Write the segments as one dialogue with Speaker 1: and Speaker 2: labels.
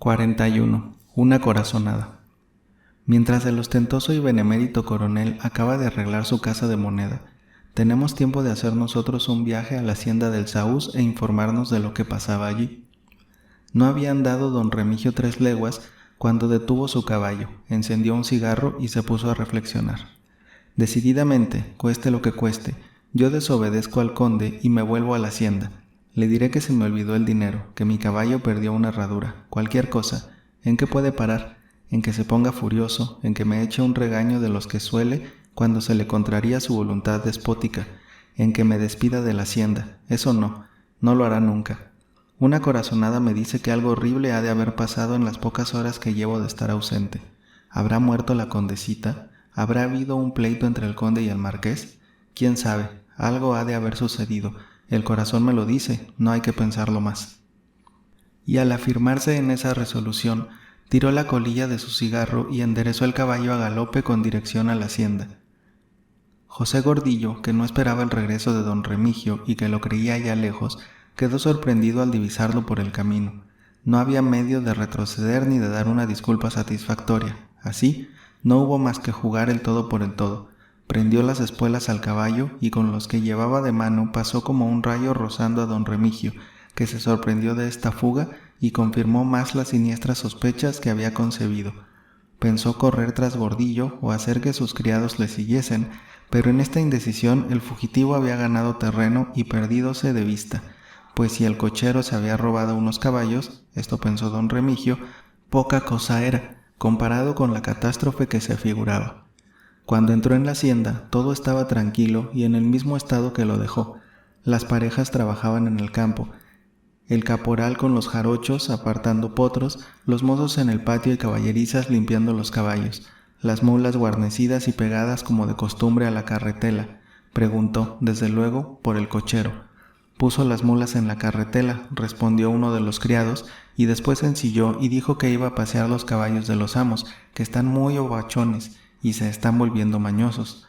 Speaker 1: 41. Una corazonada. Mientras el ostentoso y benemérito coronel acaba de arreglar su casa de moneda, tenemos tiempo de hacer nosotros un viaje a la hacienda del Saúz e informarnos de lo que pasaba allí. No había andado don Remigio 3 leguas cuando detuvo su caballo, encendió un cigarro y se puso a reflexionar. Decididamente, cueste lo que cueste, yo desobedezco al conde y me vuelvo a la hacienda. Le diré que se me olvidó el dinero, que mi caballo perdió una herradura, cualquier cosa. ¿En qué puede parar? En que se ponga furioso, en que me eche un regaño de los que suele cuando se le contraría su voluntad despótica, en que me despida de la hacienda. Eso no lo hará nunca. Una corazonada me dice que algo horrible ha de haber pasado en las pocas horas que llevo de estar ausente. ¿Habrá muerto la condesita? ¿Habrá habido un pleito entre el conde y el marqués? ¿Quién sabe? Algo ha de haber sucedido. El corazón me lo dice, no hay que pensarlo más. Y al afirmarse en esa resolución, tiró la colilla de su cigarro y enderezó el caballo a galope con dirección a la hacienda. José Gordillo, que no esperaba el regreso de don Remigio y que lo creía ya lejos, quedó sorprendido al divisarlo por el camino. No había medio de retroceder ni de dar una disculpa satisfactoria. Así, no hubo más que jugar el todo por el todo. Prendió las espuelas al caballo y con los que llevaba de mano pasó como un rayo rozando a don Remigio, que se sorprendió de esta fuga y confirmó más las siniestras sospechas que había concebido. Pensó correr tras Gordillo o hacer que sus criados le siguiesen, pero en esta indecisión el fugitivo había ganado terreno y perdídose de vista, pues si el cochero se había robado unos caballos, esto pensó don Remigio, poca cosa era, comparado con la catástrofe que se figuraba. Cuando entró en la hacienda, todo estaba tranquilo y en el mismo estado que lo dejó. Las parejas trabajaban en el campo, el caporal con los jarochos apartando potros, los mozos en el patio y caballerizas limpiando los caballos, las mulas guarnecidas y pegadas como de costumbre a la carretela. Preguntó, desde luego, por el cochero. Puso las mulas en la carretela, respondió uno de los criados, y después ensilló y dijo que iba a pasear los caballos de los amos, que están muy ovachones y se están volviendo mañosos.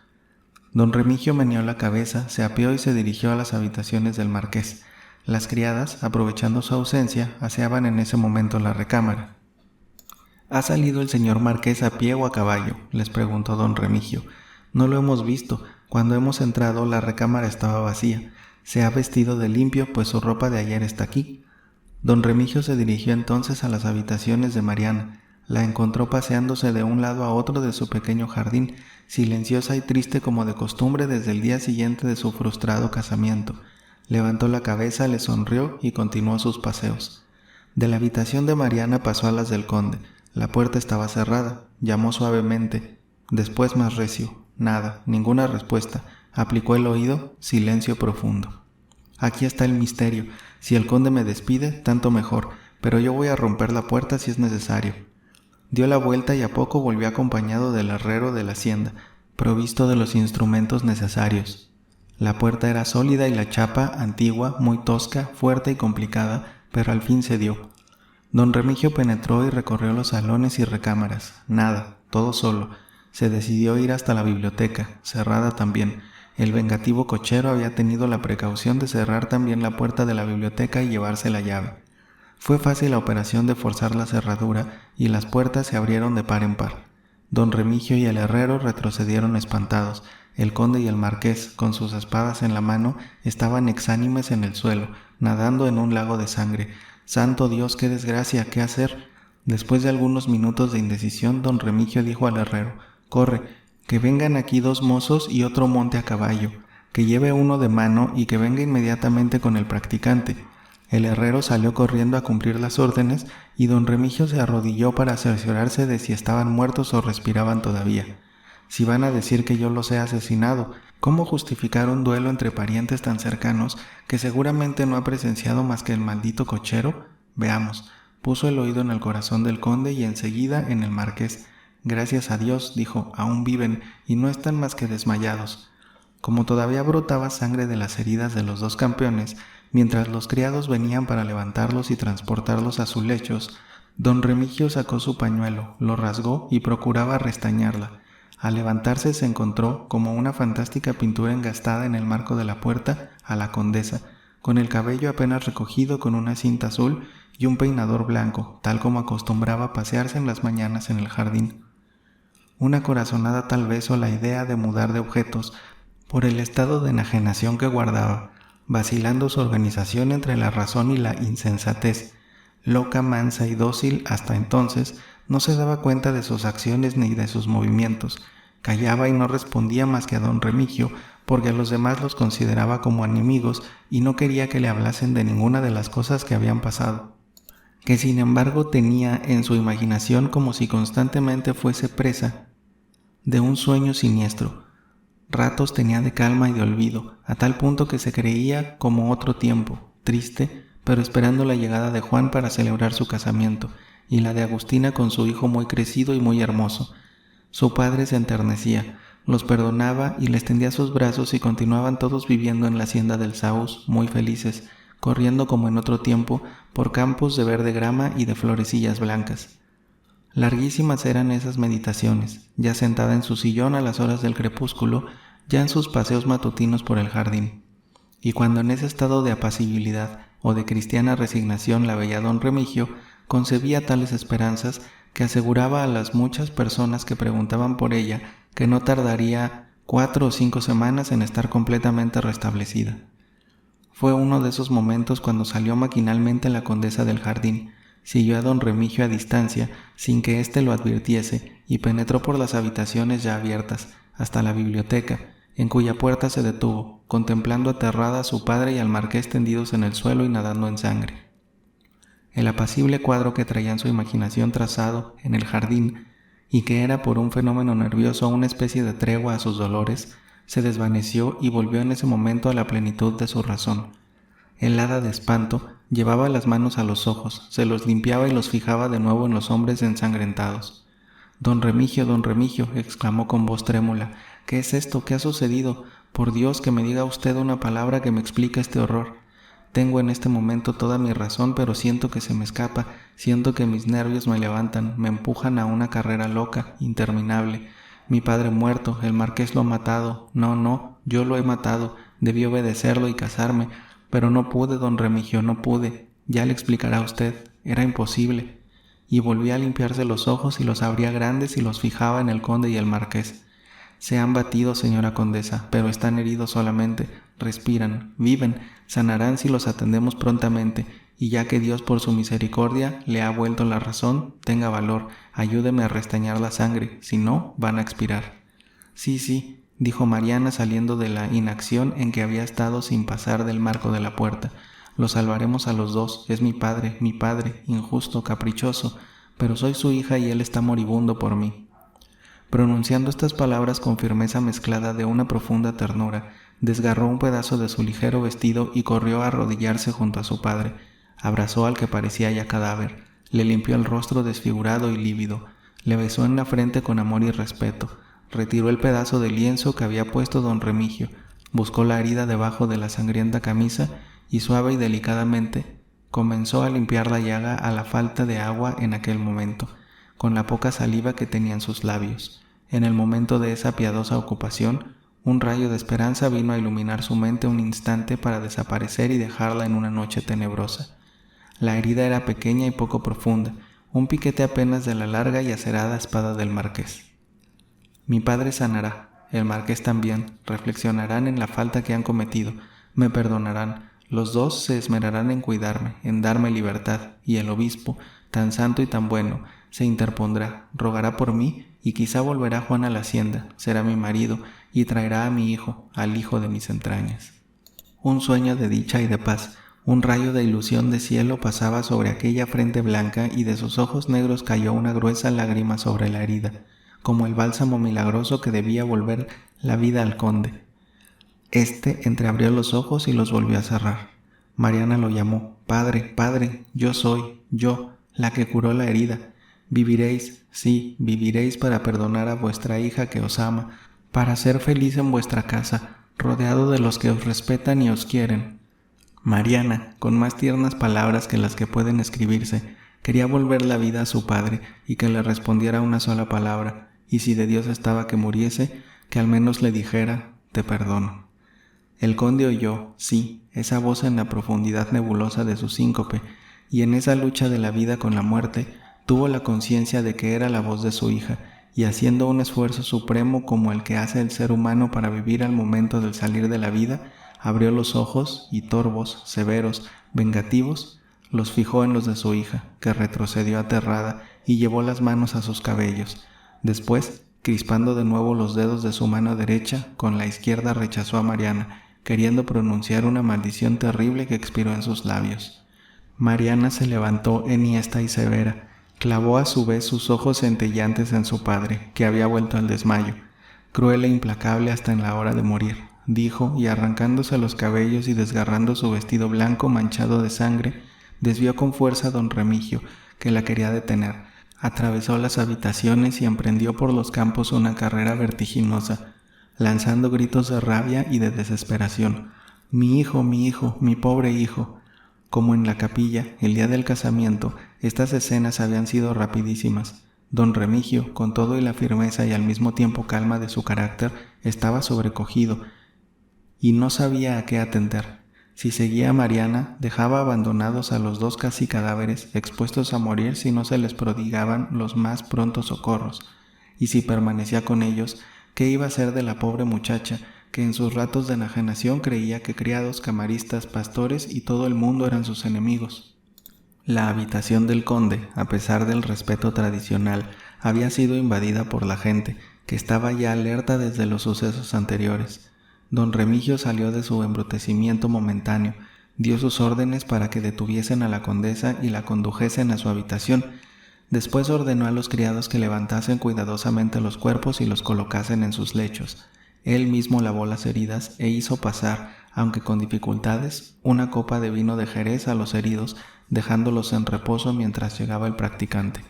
Speaker 1: Don Remigio meneó la cabeza, se apeó y se dirigió a las habitaciones del marqués. Las criadas, aprovechando su ausencia, aseaban en ese momento la recámara. ¿Ha salido el señor marqués a pie o a caballo?, les preguntó don Remigio. No lo hemos visto. Cuando hemos entrado la recámara estaba vacía. Se ha vestido de limpio, pues su ropa de ayer está aquí. Don Remigio se dirigió entonces a las habitaciones de Mariana. La encontró paseándose de un lado a otro de su pequeño jardín, silenciosa y triste como de costumbre desde el día siguiente de su frustrado casamiento. Levantó la cabeza, le sonrió y continuó sus paseos. De la habitación de Mariana pasó a las del conde. La puerta estaba cerrada. Llamó suavemente. Después más recio. Nada, ninguna respuesta. Aplicó el oído, silencio profundo. Aquí está el misterio. Si el conde me despide, tanto mejor, pero yo voy a romper la puerta si es necesario. Dio la vuelta y a poco volvió acompañado del herrero de la hacienda, provisto de los instrumentos necesarios. La puerta era sólida y la chapa, antigua, muy tosca, fuerte y complicada, pero al fin cedió. Don Remigio penetró y recorrió los salones y recámaras. Nada, todo solo. Se decidió ir hasta la biblioteca, cerrada también. El vengativo cochero había tenido la precaución de cerrar también la puerta de la biblioteca y llevarse la llave. Fue fácil la operación de forzar la cerradura y las puertas se abrieron de par en par. Don Remigio y el herrero retrocedieron espantados. El conde y el marqués, con sus espadas en la mano, estaban exánimes en el suelo, nadando en un lago de sangre. ¡Santo Dios, qué desgracia! ¿Qué hacer? Después de algunos minutos de indecisión, don Remigio dijo al herrero: «Corre, que vengan aquí 2 mozos y otro monte a caballo, que lleve uno de mano y que venga inmediatamente con el practicante». El herrero salió corriendo a cumplir las órdenes y don Remigio se arrodilló para cerciorarse de si estaban muertos o respiraban todavía. Si van a decir que yo los he asesinado, ¿cómo justificar un duelo entre parientes tan cercanos que seguramente no ha presenciado más que el maldito cochero? Veamos. Puso el oído en el corazón del conde y enseguida en el marqués. Gracias a Dios, dijo, aún viven y no están más que desmayados. Como todavía brotaba sangre de las heridas de los 2 campeones, mientras los criados venían para levantarlos y transportarlos a sus lechos, don Remigio sacó su pañuelo, lo rasgó y procuraba restañarla. Al levantarse se encontró, como una fantástica pintura engastada en el marco de la puerta, a la condesa, con el cabello apenas recogido con una cinta azul y un peinador blanco, tal como acostumbraba pasearse en las mañanas en el jardín. Una corazonada tal vez o la idea de mudar de objetos por el estado de enajenación que guardaba, vacilando su organización entre la razón y la insensatez. Loca, mansa y dócil hasta entonces, no se daba cuenta de sus acciones ni de sus movimientos. Callaba y no respondía más que a don Remigio, porque a los demás los consideraba como enemigos y no quería que le hablasen de ninguna de las cosas que habían pasado, que sin embargo tenía en su imaginación como si constantemente fuese presa de un sueño siniestro. Ratos tenía de calma y de olvido, a tal punto que se creía como otro tiempo, triste, pero esperando la llegada de Juan para celebrar su casamiento, y la de Agustina con su hijo muy crecido y muy hermoso. Su padre se enternecía, los perdonaba y les tendía sus brazos y continuaban todos viviendo en la hacienda del Saús, muy felices, corriendo como en otro tiempo por campos de verde grama y de florecillas blancas. Larguísimas eran esas meditaciones, ya sentada en su sillón a las horas del crepúsculo, ya en sus paseos matutinos por el jardín. Y cuando en ese estado de apacibilidad o de cristiana resignación la veía don Remigio, concebía tales esperanzas que aseguraba a las muchas personas que preguntaban por ella que no tardaría 4 o 5 semanas en estar completamente restablecida. Fue uno de esos momentos cuando salió maquinalmente la condesa del jardín, siguió a don Remigio a distancia, sin que éste lo advirtiese, y penetró por las habitaciones ya abiertas, hasta la biblioteca, en cuya puerta se detuvo, contemplando aterrada a su padre y al marqués tendidos en el suelo y nadando en sangre. El apacible cuadro que traía en su imaginación trazado en el jardín, y que era por un fenómeno nervioso una especie de tregua a sus dolores, se desvaneció y volvió en ese momento a la plenitud de su razón. Helada de espanto, llevaba las manos a los ojos, se los limpiaba y los fijaba de nuevo en los hombres ensangrentados. Don Remigio, exclamó con voz trémula, ¿qué es esto? ¿Qué ha sucedido? Por Dios, que me diga usted una palabra que me explique este horror. Tengo en este momento toda mi razón, pero siento que se me escapa, siento que mis nervios me levantan, me empujan a una carrera loca, interminable. Mi padre muerto, el marqués lo ha matado. No, yo lo he matado, debí obedecerlo y casarme, pero no pude, don Remigio, no pude. Ya le explicará usted, era imposible. Y volvía a limpiarse los ojos y los abría grandes y los fijaba en el conde y el marqués. Se han batido, señora condesa, pero están heridos solamente, respiran, viven, sanarán si los atendemos prontamente, y ya que Dios por su misericordia le ha vuelto la razón, tenga valor, ayúdeme a restañar la sangre, si no, van a expirar. Sí, dijo Mariana saliendo de la inacción en que había estado sin pasar del marco de la puerta. Lo salvaremos a los dos, es mi padre, injusto, caprichoso, pero soy su hija y él está moribundo por mí. Pronunciando estas palabras con firmeza mezclada de una profunda ternura, desgarró un pedazo de su ligero vestido y corrió a arrodillarse junto a su padre. Abrazó al que parecía ya cadáver, le limpió el rostro desfigurado y lívido, le besó en la frente con amor y respeto, retiró el pedazo de lienzo que había puesto don Remigio, buscó la herida debajo de la sangrienta camisa y suave y delicadamente comenzó a limpiar la llaga a la falta de agua en aquel momento, con la poca saliva que tenían sus labios. En el momento de esa piadosa ocupación, un rayo de esperanza vino a iluminar su mente un instante para desaparecer y dejarla en una noche tenebrosa. La herida era pequeña y poco profunda, un piquete apenas de la larga y acerada espada del marqués. Mi padre sanará, el marqués también, reflexionarán en la falta que han cometido, me perdonarán, los dos se esmerarán en cuidarme, en darme libertad, y el obispo, tan santo y tan bueno, se interpondrá, rogará por mí, y quizá volverá Juan a la hacienda, será mi marido, y traerá a mi hijo, al hijo de mis entrañas. Un sueño de dicha y de paz, un rayo de ilusión de cielo pasaba sobre aquella frente blanca y de sus ojos negros cayó una gruesa lágrima sobre la herida, como el bálsamo milagroso que debía volver la vida al conde. Este entreabrió los ojos y los volvió a cerrar. Mariana lo llamó, Padre, yo soy, yo, la que curó la herida. Viviréis, sí, viviréis para perdonar a vuestra hija que os ama, para ser feliz en vuestra casa, rodeado de los que os respetan y os quieren. Mariana, con más tiernas palabras que las que pueden escribirse, quería volver la vida a su padre y que le respondiera una sola palabra, y si de Dios estaba que muriese, que al menos le dijera, te perdono. El conde oyó, sí, esa voz en la profundidad nebulosa de su síncope, y en esa lucha de la vida con la muerte, tuvo la conciencia de que era la voz de su hija, y haciendo un esfuerzo supremo como el que hace el ser humano para vivir al momento del salir de la vida, abrió los ojos y torvos, severos, vengativos, los fijó en los de su hija, que retrocedió aterrada y llevó las manos a sus cabellos. Después, crispando de nuevo los dedos de su mano derecha, con la izquierda rechazó a Mariana, queriendo pronunciar una maldición terrible que expiró en sus labios. Mariana se levantó enhiesta y severa, clavó a su vez sus ojos centelleantes en su padre, que había vuelto al desmayo, cruel e implacable hasta en la hora de morir, dijo, y arrancándose los cabellos y desgarrando su vestido blanco manchado de sangre, desvió con fuerza a don Remigio, que la quería detener. Atravesó las habitaciones y emprendió por los campos una carrera vertiginosa, lanzando gritos de rabia y de desesperación. Mi hijo, mi pobre hijo. Como en la capilla, el día del casamiento, estas escenas habían sido rapidísimas. Don Remigio, con todo y la firmeza y al mismo tiempo calma de su carácter, estaba sobrecogido y no sabía a qué atender. Si seguía a Mariana, dejaba abandonados a los dos casi cadáveres, expuestos a morir si no se les prodigaban los más prontos socorros, y si permanecía con ellos, ¿qué iba a ser de la pobre muchacha, que en sus ratos de enajenación creía que criados, camaristas, pastores y todo el mundo eran sus enemigos? La habitación del conde, a pesar del respeto tradicional, había sido invadida por la gente, que estaba ya alerta desde los sucesos anteriores. Don Remigio salió de su embrutecimiento momentáneo, dio sus órdenes para que detuviesen a la condesa y la condujesen a su habitación. Después ordenó a los criados que levantasen cuidadosamente los cuerpos y los colocasen en sus lechos. Él mismo lavó las heridas e hizo pasar, aunque con dificultades, una copa de vino de Jerez a los heridos, dejándolos en reposo mientras llegaba el practicante.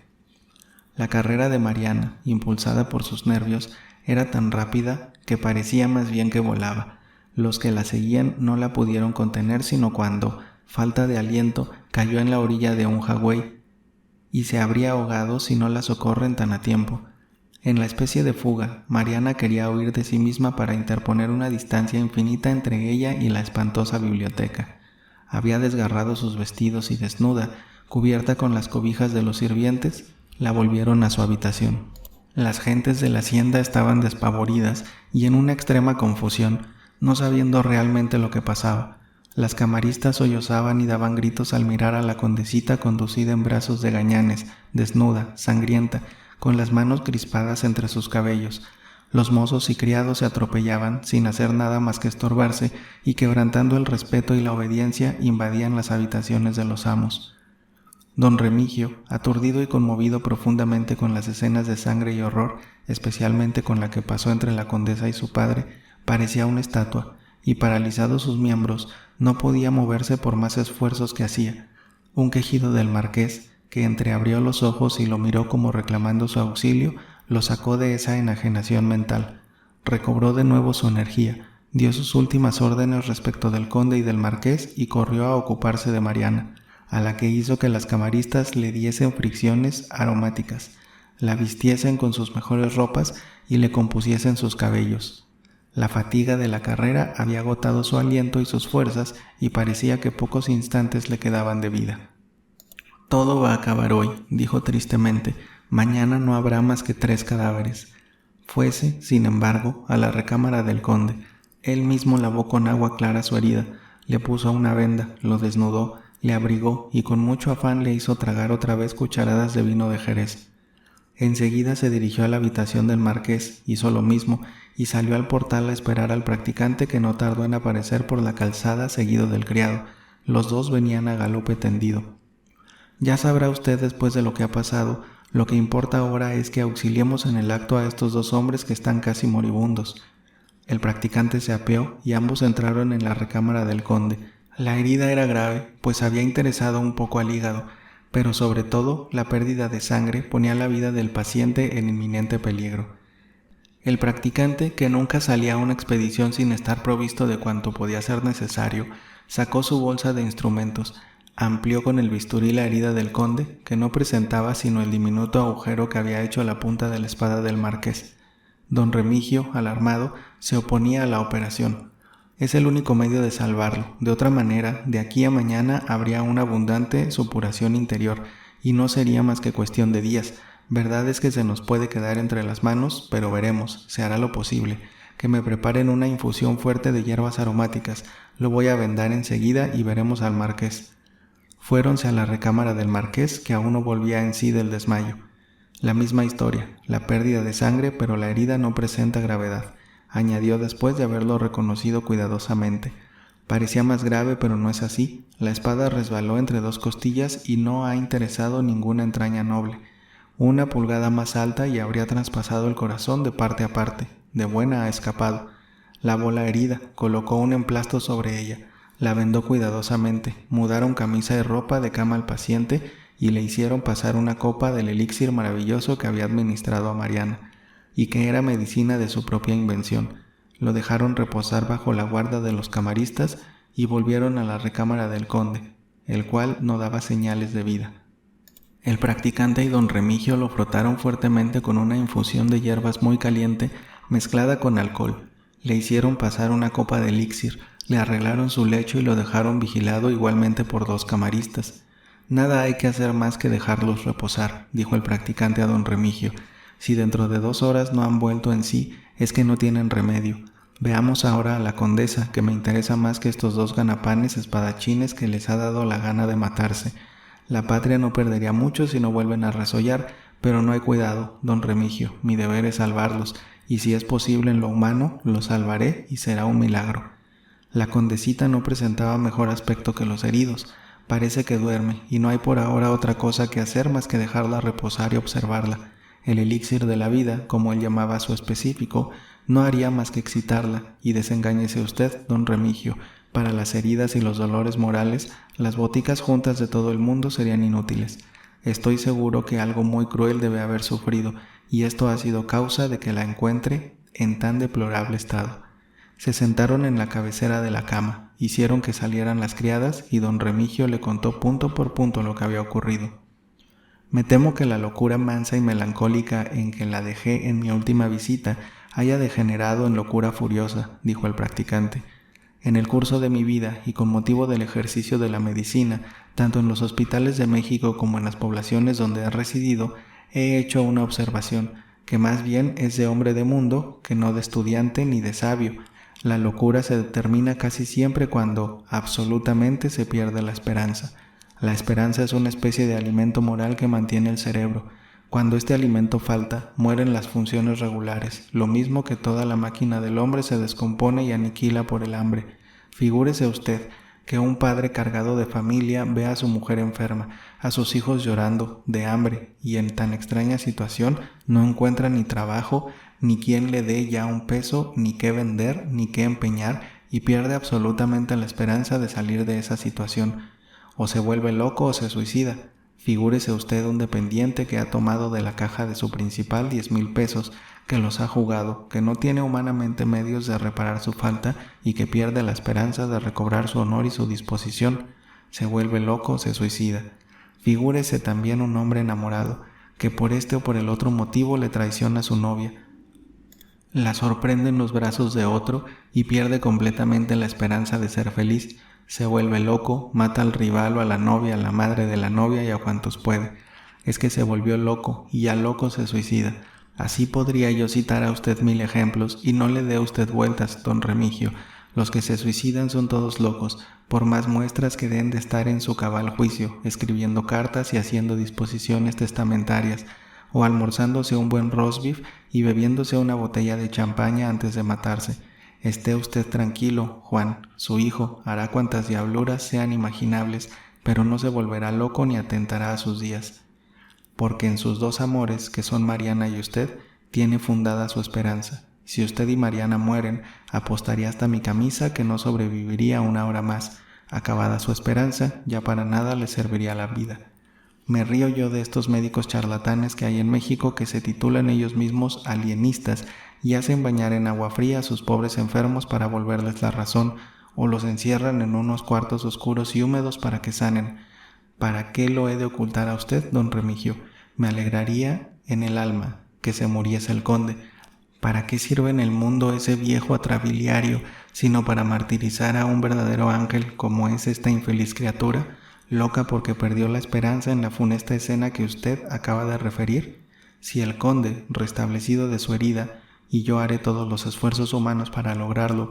Speaker 1: La carrera de Mariana, impulsada por sus nervios, era tan rápida que parecía más bien que volaba. Los que la seguían no la pudieron contener sino cuando, falta de aliento, cayó en la orilla de un jagüey y se habría ahogado si no la socorren tan a tiempo. En la especie de fuga, Mariana quería huir de sí misma para interponer una distancia infinita entre ella y la espantosa biblioteca. Había desgarrado sus vestidos y desnuda, cubierta con las cobijas de los sirvientes, la volvieron a su habitación. Las gentes de la hacienda estaban despavoridas y en una extrema confusión, no sabiendo realmente lo que pasaba. Las camaristas sollozaban y daban gritos al mirar a la condesita conducida en brazos de gañanes, desnuda, sangrienta, con las manos crispadas entre sus cabellos. Los mozos y criados se atropellaban, sin hacer nada más que estorbarse, y quebrantando el respeto y la obediencia, invadían las habitaciones de los amos. Don Remigio, aturdido y conmovido profundamente con las escenas de sangre y horror, especialmente con la que pasó entre la condesa y su padre, parecía una estatua, y paralizados sus miembros, no podía moverse por más esfuerzos que hacía. Un quejido del marqués, que entreabrió los ojos y lo miró como reclamando su auxilio, lo sacó de esa enajenación mental. Recobró de nuevo su energía, dio sus últimas órdenes respecto del conde y del marqués y corrió a ocuparse de Mariana, a la que hizo que las camaristas le diesen fricciones aromáticas, la vistiesen con sus mejores ropas y le compusiesen sus cabellos. La fatiga de la carrera había agotado su aliento y sus fuerzas y parecía que pocos instantes le quedaban de vida. «Todo va a acabar hoy», dijo tristemente. «Mañana no habrá más que 3 cadáveres». Fuese, sin embargo, a la recámara del conde. Él mismo lavó con agua clara su herida, le puso una venda, lo desnudó, le abrigó y con mucho afán le hizo tragar otra vez cucharadas de vino de Jerez. Enseguida se dirigió a la habitación del marqués, hizo lo mismo y salió al portal a esperar al practicante, que no tardó en aparecer por la calzada seguido del criado. Los dos venían a galope tendido. «Ya sabrá usted después de lo que ha pasado. Lo que importa ahora es que auxiliemos en el acto a estos 2 hombres que están casi moribundos». El practicante se apeó y ambos entraron en la recámara del conde. La herida era grave, pues había interesado un poco al hígado, pero sobre todo la pérdida de sangre ponía la vida del paciente en inminente peligro. El practicante, que nunca salía a una expedición sin estar provisto de cuanto podía ser necesario, sacó su bolsa de instrumentos, amplió con el bisturí la herida del conde, que no presentaba sino el diminuto agujero que había hecho la punta de la espada del marqués. Don Remigio, alarmado, se oponía a la operación. Es el único medio de salvarlo. De otra manera, de aquí a mañana habría una abundante supuración interior y no sería más que cuestión de días. Verdad es que se nos puede quedar entre las manos, pero veremos, se hará lo posible. Que me preparen una infusión fuerte de hierbas aromáticas. Lo voy a vendar enseguida y veremos al marqués. Fuéronse a la recámara del marqués, que aún no volvía en sí del desmayo. La misma historia, la pérdida de sangre, pero la herida no presenta gravedad, añadió después de haberlo reconocido cuidadosamente. Parecía más grave, pero no es así. La espada resbaló entre dos costillas y no ha interesado ninguna entraña noble. Una pulgada más alta y habría traspasado el corazón de parte a parte. De buena ha escapado. Lavó la herida, colocó un emplasto sobre ella, la vendó cuidadosamente, mudaron camisa y ropa de cama al paciente y le hicieron pasar una copa del elixir maravilloso que había administrado a Mariana, y que era medicina de su propia invención. Lo dejaron reposar bajo la guarda de los camaristas y volvieron a la recámara del conde, el cual no daba señales de vida. El practicante y don Remigio lo frotaron fuertemente con una infusión de hierbas muy caliente mezclada con alcohol. Le hicieron pasar una copa de elixir, le arreglaron su lecho y lo dejaron vigilado igualmente por dos camaristas. Nada hay que hacer más que dejarlos reposar, dijo el practicante a don Remigio. Si dentro de 2 horas no han vuelto en sí, es que no tienen remedio. Veamos ahora a la condesa, que me interesa más que estos 2 ganapanes espadachines que les ha dado la gana de matarse. La patria no perdería mucho si no vuelven a resollar, pero no hay cuidado, don Remigio, mi deber es salvarlos, y si es posible en lo humano, los salvaré y será un milagro. La condesita no presentaba mejor aspecto que los heridos. Parece que duerme, y no hay por ahora otra cosa que hacer más que dejarla reposar y observarla. El elixir de la vida, como él llamaba a su específico, no haría más que excitarla, y desengáñese usted, don Remigio, para las heridas y los dolores morales, las boticas juntas de todo el mundo serían inútiles. Estoy seguro que algo muy cruel debe haber sufrido, y esto ha sido causa de que la encuentre en tan deplorable estado. Se sentaron en la cabecera de la cama, hicieron que salieran las criadas y don Remigio le contó punto por punto lo que había ocurrido. Me temo que la locura mansa y melancólica en que la dejé en mi última visita haya degenerado en locura furiosa, dijo el practicante. En el curso de mi vida y con motivo del ejercicio de la medicina, tanto en los hospitales de México como en las poblaciones donde he residido, he hecho una observación, que más bien es de hombre de mundo que no de estudiante ni de sabio. La locura se determina casi siempre cuando absolutamente se pierde la esperanza. La esperanza es una especie de alimento moral que mantiene el cerebro. Cuando este alimento falta, mueren las funciones regulares, lo mismo que toda la máquina del hombre se descompone y aniquila por el hambre. Figúrese usted que un padre cargado de familia ve a su mujer enferma, a sus hijos llorando de hambre y en tan extraña situación no encuentra ni trabajo, ni quien le dé ya un peso, ni qué vender, ni qué empeñar, y pierde absolutamente la esperanza de salir de esa situación. O se vuelve loco o se suicida. Figúrese usted un dependiente que ha tomado de la caja de su principal 10,000 pesos, que los ha jugado, que no tiene humanamente medios de reparar su falta y que pierde la esperanza de recobrar su honor y su disposición. Se vuelve loco o se suicida. Figúrese también un hombre enamorado, que por este o por el otro motivo le traiciona a su novia, la sorprende en los brazos de otro y pierde completamente la esperanza de ser feliz. Se vuelve loco, mata al rival o a la novia, a la madre de la novia y a cuantos puede. Es que se volvió loco y ya loco se suicida. Así podría yo citar a usted 1000 ejemplos y no le dé usted vueltas, don Remigio. Los que se suicidan son todos locos, por más muestras que den de estar en su cabal juicio, escribiendo cartas y haciendo disposiciones testamentarias, o almorzándose un buen roast beef y bebiéndose una botella de champaña antes de matarse. Esté usted tranquilo, Juan, su hijo hará cuantas diabluras sean imaginables, pero no se volverá loco ni atentará a sus días, porque en sus 2 amores, que son Mariana y usted, tiene fundada su esperanza. Si usted y Mariana mueren, apostaría hasta mi camisa que no sobreviviría 1 hora más. Acabada su esperanza, ya para nada le serviría la vida. Me río yo de estos médicos charlatanes que hay en México que se titulan ellos mismos alienistas y hacen bañar en agua fría a sus pobres enfermos para volverles la razón, o los encierran en unos cuartos oscuros y húmedos para que sanen. ¿Para qué lo he de ocultar a usted, don Remigio? Me alegraría en el alma que se muriese el conde. ¿Para qué sirve en el mundo ese viejo atrabiliario, sino para martirizar a un verdadero ángel como es esta infeliz criatura, loca porque perdió la esperanza en la funesta escena que usted acaba de referir? Si el conde, restablecido de su herida, y yo haré todos los esfuerzos humanos para lograrlo,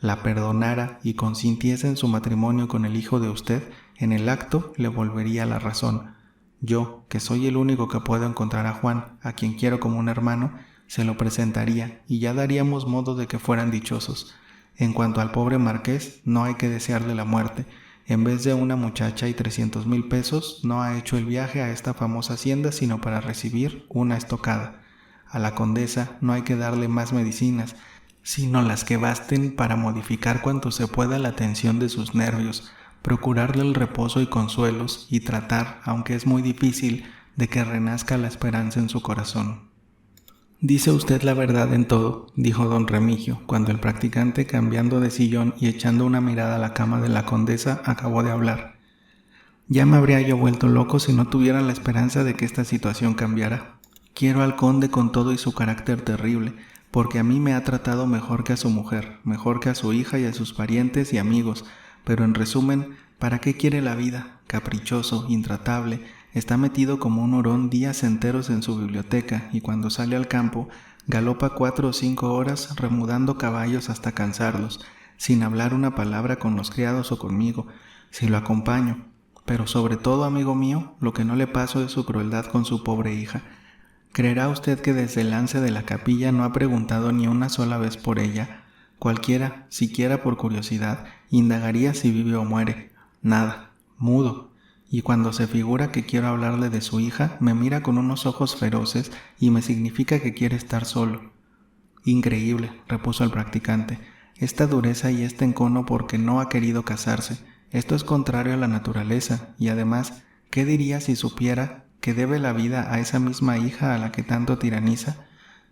Speaker 1: la perdonara y consintiese en su matrimonio con el hijo de usted, en el acto le volvería la razón. Yo, que soy el único que puedo encontrar a Juan, a quien quiero como un hermano, se lo presentaría y ya daríamos modo de que fueran dichosos. En cuanto al pobre marqués, no hay que desearle la muerte. En vez de una muchacha y 300,000 pesos, no ha hecho el viaje a esta famosa hacienda sino para recibir una estocada. A la condesa no hay que darle más medicinas, sino las que basten para modificar cuanto se pueda la tensión de sus nervios, procurarle el reposo y consuelos y tratar, aunque es muy difícil, de que renazca la esperanza en su corazón. Dice usted la verdad en todo, dijo don Remigio, cuando el practicante, cambiando de sillón y echando una mirada a la cama de la condesa, acabó de hablar. Ya me habría yo vuelto loco si no tuviera la esperanza de que esta situación cambiara. Quiero al conde con todo y su carácter terrible, porque a mí me ha tratado mejor que a su mujer, mejor que a su hija y a sus parientes y amigos, pero en resumen, ¿para qué quiere la vida? Caprichoso, intratable, está metido como un hurón días enteros en su biblioteca y cuando sale al campo, galopa 4 o 5 horas remudando caballos hasta cansarlos, sin hablar una palabra con los criados o conmigo, si lo acompaño. Pero sobre todo, amigo mío, lo que no le paso es su crueldad con su pobre hija. ¿Creerá usted que desde el lance de la capilla no ha preguntado ni una sola vez por ella? Cualquiera, siquiera por curiosidad, indagaría si vive o muere. Nada, mudo. Y cuando se figura que quiero hablarle de su hija, me mira con unos ojos feroces y me significa que quiere estar solo. Increíble, repuso el practicante. Esta dureza y este encono porque no ha querido casarse. Esto es contrario a la naturaleza, y además, ¿qué diría si supiera que debe la vida a esa misma hija a la que tanto tiraniza?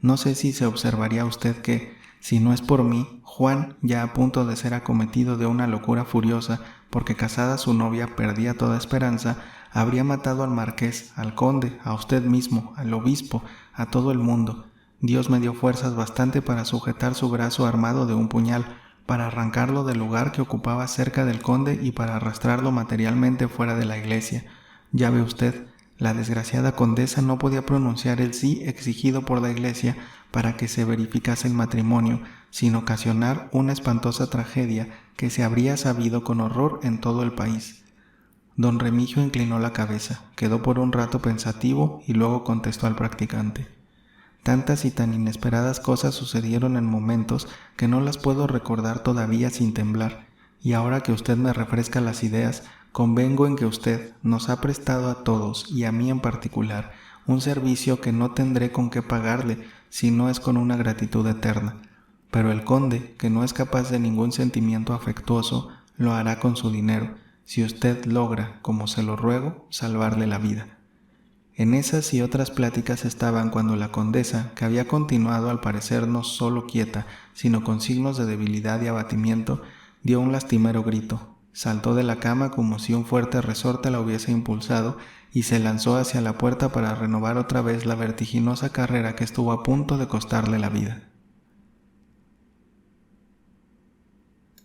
Speaker 1: No sé si se observaría usted que, si no es por mí, Juan, ya a punto de ser acometido de una locura furiosa, porque casada su novia perdía toda esperanza, habría matado al marqués, al conde, a usted mismo, al obispo, a todo el mundo. Dios me dio fuerzas bastante para sujetar su brazo armado de un puñal, para arrancarlo del lugar que ocupaba cerca del conde y para arrastrarlo materialmente fuera de la iglesia. Ya ve usted, la desgraciada condesa no podía pronunciar el sí exigido por la iglesia para que se verificase el matrimonio, sin ocasionar una espantosa tragedia que se habría sabido con horror en todo el país. Don Remigio inclinó la cabeza, quedó por un rato pensativo y luego contestó al practicante. Tantas y tan inesperadas cosas sucedieron en momentos que no las puedo recordar todavía sin temblar, y ahora que usted me refresca las ideas, convengo en que usted nos ha prestado a todos, y a mí en particular, un servicio que no tendré con qué pagarle, si no es con una gratitud eterna. Pero el conde, que no es capaz de ningún sentimiento afectuoso, lo hará con su dinero, si usted logra, como se lo ruego, salvarle la vida. En esas y otras pláticas estaban cuando la condesa, que había continuado al parecer no solo quieta, sino con signos de debilidad y abatimiento, dio un lastimero grito, saltó de la cama como si un fuerte resorte la hubiese impulsado y se lanzó hacia la puerta para renovar otra vez la vertiginosa carrera que estuvo a punto de costarle la vida.